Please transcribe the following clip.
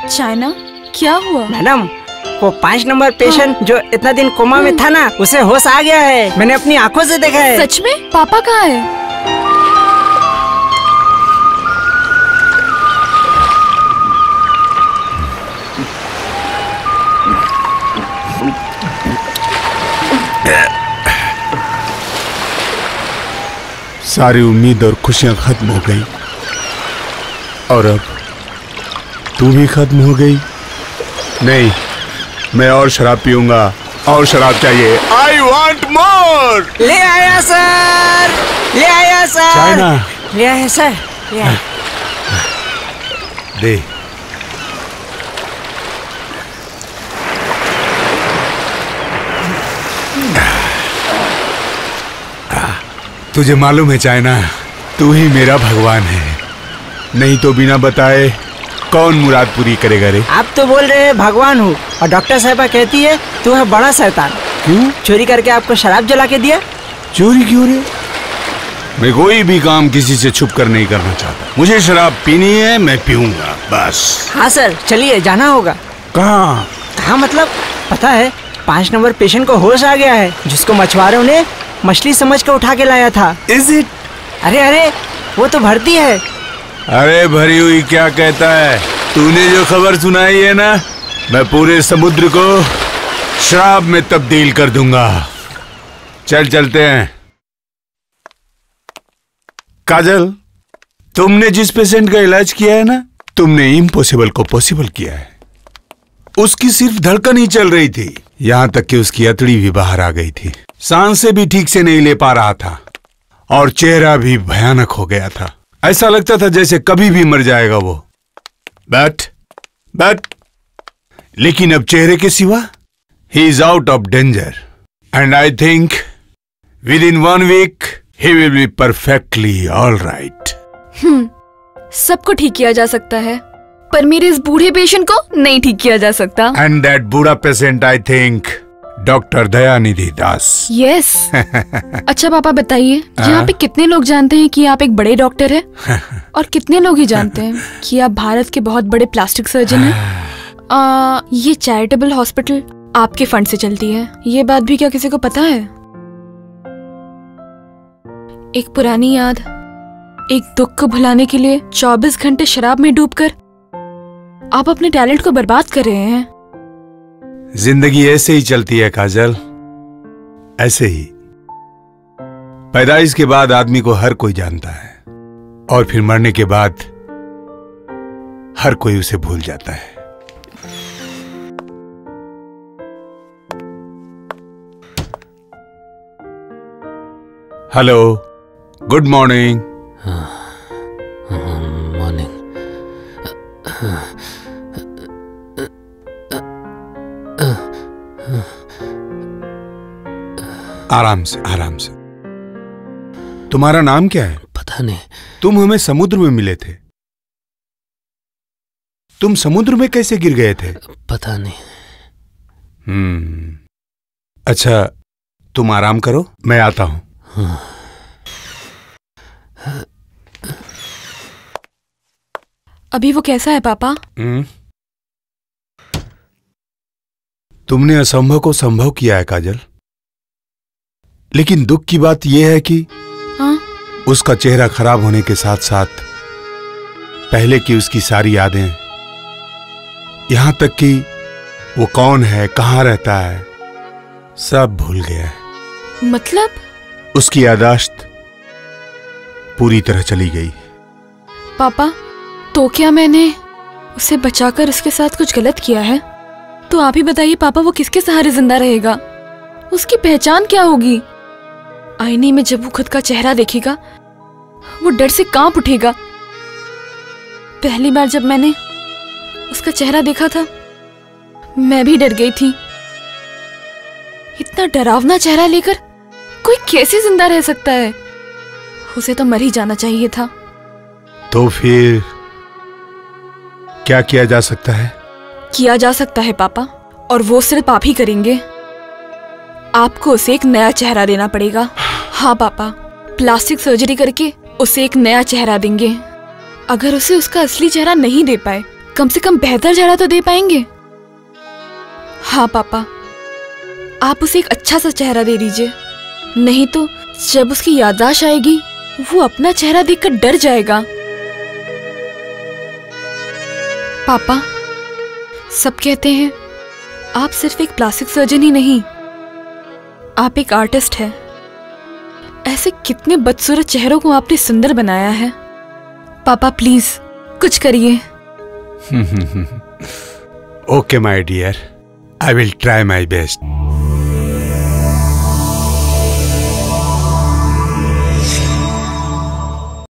China, क्या हुआ? Madam, वो 5 नंबर पेशेंट जो इतना दिन कोमा में था ना, उसे होश आ गया है। मैंने अपनी आंखों से देखा है। सच में? पापा कहाँ है? सारी उम्मीद और खुशियां खत्म हो गई और अब तू भी खत्म हो गई। नहीं, मैं और शराब पीऊंगा और शराब चाहिए। I want more. ले आया सर, ले आया सर। चाइना, ले आया सर, ले आया। दे। तुझे मालूम है चाइना, तू ही मेरा भगवान है। नहीं तो बिना बताए कौन मुराद पूरी करेगा रे? आप तो बोल रहे हैं भगवान हूँ और डॉक्टर साहबा कहती है तू है बड़ा शैतान। क्यों? चोरी करके आपको शराब जला के दिया। चोरी क्यों रे? मैं कोई भी काम किसी से छुप कर नहीं करना चाहता। मुझे शराब पीनी है, मैं पीऊंगा बस। हाँ सर, चलिए, जाना होगा। कहाँ? हाँ मतलब, पता है 5 नंबर पेशेंट को होश आ गया है, जिसको मछुआरों ने मछली समझ कर उठा के लाया था। Is it? अरे अरे, वो तो भरती है। अरे भरी हुई क्या कहता है? तूने जो खबर सुनाई है ना, मैं पूरे समुद्र को शराब में तब्दील कर दूंगा। चल चलते हैं। काजल, तुमने जिस पेशेंट का इलाज किया है ना, तुमने इम्पॉसिबल को पॉसिबल किया है। उसकी सिर्फ धड़कन ही चल रही थी, यहाँ तक कि उसकी अतड़ी भी बाहर आ गई थी। सांसें भी ठीक से नहीं ले पा रहा था और चेहरा भी भयानक हो गया था। ऐसा लगता था जैसे कभी भी मर जाएगा वो। बट लेकिन अब चेहरे के सिवा he is out of danger and I think within 1 week he will be perfectly all right. सबको ठीक किया जा सकता है, पर मेरे इस बूढ़े पेशेंट को नहीं ठीक किया जा सकता। एंड दैट बूढ़ा patient I think doctor Dayanidhi Das. Yes. अच्छा पापा बताइए, यहाँ पे कितने लोग जानते हैं कि आप एक बड़े डॉक्टर हैं और कितने लोग ही जानते हैं कि आप भारत के बहुत बड़े प्लास्टिक सर्जन हैं? ये चैरिटेबल हॉस्पिटल आपके फंड से चलती है, ये बात भी क्या किसी को पता है? एक पुरानी याद, एक दुख को भुलाने के लिए 24 घंटे शराब में डूबकर आप अपने टैलेंट को बर्बाद कर रहे हैं। जिंदगी ऐसे ही चलती है काजल, ऐसे ही। पैदाइश के बाद आदमी को हर कोई जानता है और फिर मरने के बाद हर कोई उसे भूल जाता है। Hello, good morning. मॉर्निंग। आराम से, आराम से। तुम्हारा नाम क्या है? पता नहीं। तुम हमें समुद्र में मिले थे। तुम समुद्र में कैसे गिर गए थे? पता नहीं। अच्छा, तुम आराम करो, मैं आता हूं। अभी वो कैसा है पापा? तुमने असंभव को संभव किया है काजल, लेकिन दुख की बात यह है कि उसका चेहरा खराब होने के साथ साथ पहले की उसकी सारी यादें, यहां तक कि वो कौन है, कहां रहता है, सब भूल गया है। मतलब? उसकी यादाश्त पूरी तरह चली गई। पापा, तो क्या मैंने उसे बचाकर उसके साथ कुछ गलत किया है? तो आप ही बताइए पापा, वो किसके सहारे जिंदा रहेगा? उसकी पहचान क्या होगी? आईने में जब वो खुद का चेहरा देखेगा, वो डर से कांप उठेगा। पहली बार जब मैंने उसका चेहरा देखा था, मैं भी डर गई थी। इतना डरावना चेहरा लेकर कोई कैसे जिंदा रह सकता है? उसे तो मर ही जाना चाहिए था। तो फिर क्या किया जा सकता है? किया जा सकता है पापा, और वो सिर्फ आप ही करेंगे। आपको उसे एक नया चेहरा देना पड़ेगा। हाँ पापा, प्लास्टिक सर्जरी करके उसे एक नया चेहरा देंगे। अगर उसे उसका असली चेहरा नहीं दे पाए, कम से कम बेहतर चेहरा तो दे पाएंगे। हाँ पापा, आप उसे एक अच्छा सा चेहरा दे दीजिए, नहीं तो जब उसकी याददाश्त आएगी वो अपना चेहरा देखकर डर जाएगा। पापा, सब कहते हैं आप सिर्फ एक प्लास्टिक सर्जन ही नहीं, आप एक आर्टिस्ट हैं। ऐसे कितने बदसूरत चेहरों को आपने सुंदर बनाया है। पापा प्लीज कुछ करिए। Okay my dear, I will try my best.